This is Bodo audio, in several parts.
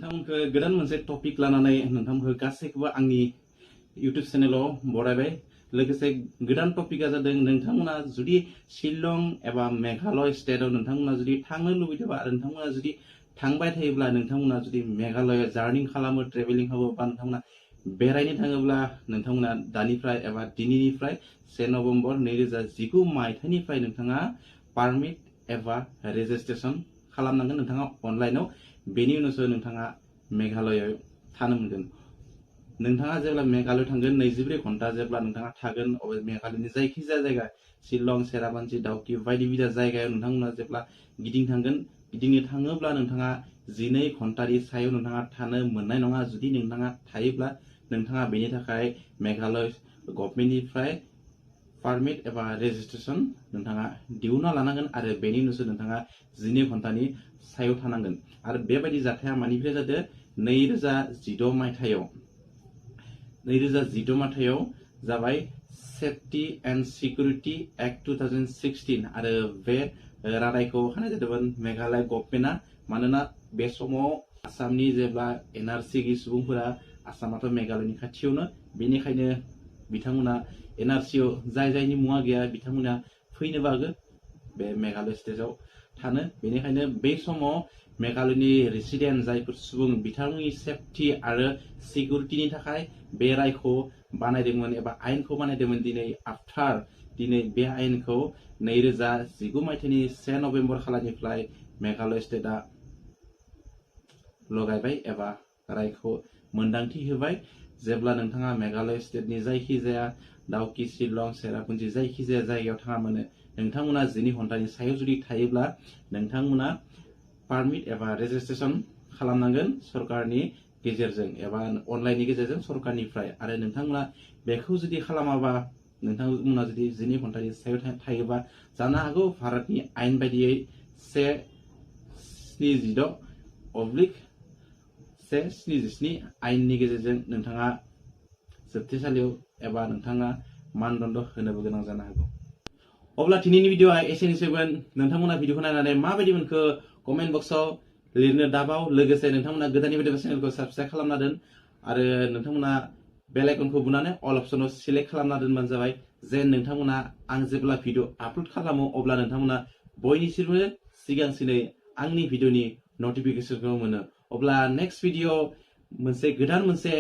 नोंथांमोनखौ गोदान मोनसे टपिक लानानै नोंथांमोनखौ गासैखौबो आंनि YouTube चेनेलाव बरायबाय लोगोसे गोदान टपिकआ जादों नोंथांमोना जुदि शिलं एबा मेघालय स्टेटआव नोंथांमोना जुदि थांनो लुबैदोंबा आरो नोंथांमोना जुदि थांबाय थायोब्ला नोंथांमोना जुदि मेघालय जार्नि खालामो ट्रेभेलिं खालामो बा नोंथांमोना बेरायनो थाङोब्ला नोंथांमोना दानिफ्राय एबा दिनैनिफ्राय 1 नभेम्बर 2019 मायथाइनिफ्राय नोंथाङा पारमिट एबा रेजिस्ट्रेशन खालामनांगोन नोंथाङा अनलाइनाव बेनि उनावसो नोंथाङा मेघालयआव थानो मोनगोन नोंथाङा जेब्ला मेघालय थांगोन 24 घन्टा जेब्ला नोंथाङा थागोन अब्ला मेघालयनि जायखिजाया जायगा शिलं सेरापुन्जी दाउकी बायदि बायदि जायगायाव नोंथांमोना जेब्ला गिदिंनो थाङोब्ला नोंथाङा 12 घन्टानि सायाव नोंथाङा थानो मोननाय नङा जुदि नोंथाङा थायोब्ला नोंथाङा बेनि थाखाय मेघालय गभर्नमेन्टनिफ्राय पारमिट एबा रेजिस्ट्रेशन नोंथाङा दिहुनना लानांगोन आरो बेनि उनावसो नोंथाङा 12 घन्टानि सायाव थानांगोन आरो बेबायदि जाथाया मानिफ्राय जादों 2016 मायथाइयाव जाबाय सेफ्टि एन्ड सिकिउरिटि एक्ट 2016 आरो बे रादायखौ होनाय जादोंमोन मेघालय गभर्नमेन्टआ मानोना बे समाव आसामनि जेब्ला एनआरसि सुबुंफोरा आसामाथ' मेघालयनि खाथियावनो बेनिखायनो बिथांमोना एनआरसियाव जायनि मुवा गैया बिथांमोना फैनोबो हागौ बे मेघालय स्टेटआव थानो बेनिखायनो बे समाव मेघालयनि रेसिडेन्ट जायफोर सुबुं बिथांमोननि सेफ्टि आरो सिकिउरिटिनि थाखाय बे रायखौ बानायदोंमोन एबा आयेनखौ बानायदोंमोन दिनै बे आयेनखौ 2019 मायथाइनि 1 नभेम्बर खालारनिफ्राय मेघालय स्टेटआ लगायबाय एबा रायखौ मोनदांथि होबाय जेब्ला नोंथाङा मेघालय स्टेटनि जायखिजाया दाउकी शिलं सेरापुन्जी जायखिजाया जायगायाव थाङा मानो नोंथांमोना 12 घन्टानि सायाव जुदि थायोब्ला नोंथांमोना पारमिट एबा रेजिस्ट्रेशन खालामनांगोन सरकारनि गेजेरजों एबा अनलाइननि गेजेरजों सरकारनिफ्राय आरो नोंथांमोना बेखौ जुदि खालामाबा नोंथांमोना जुदि 12 घन्टानि सायाव थायोबा जानो हागौ भारतनि आयेन बायदियै 176/177 आयेननि गेजेरजों नोंथाङा जोबथेसालियाव एबा नोंथाङा मानदण्ड होनोबो गोनां जानो हागौ अब्ला दिनैनि भिडिअआ एसेनोसैमोन नोंथांमोना भिडिअखौ नायनानै माबायदि मोनखो कमेन्ट बक्सआव लिरनो दाबाव लोगोसे नोंथांमोना गोदाननि भिडिअ चेनेलखौ साबस्क्राइब खालामना दोन आरो नोंथांमोना बेल आइकनखौ बुनानै अल अप्शनाव सिलेक्ट खालामना दोनबानो जाबाय जेन नोंथांमोना आं जेब्ला भिडिअ आपल'ड खालामो अब्ला नोंथांमोना बयनिसिमबो सिगांसिनै आंनि भिडिअनि नटिफिकेशनखौ मोनो अब्ला नेक्स्ट भिडिअ मोनसे गोदान मोनसे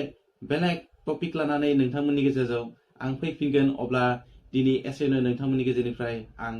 बेलेग टपिक लानानै नोंथांमोननि गेजेराव आं फैफिनगोन अब्ला दिनै एसेनो नोंथांमोननि गेजेरनिफ्राय आं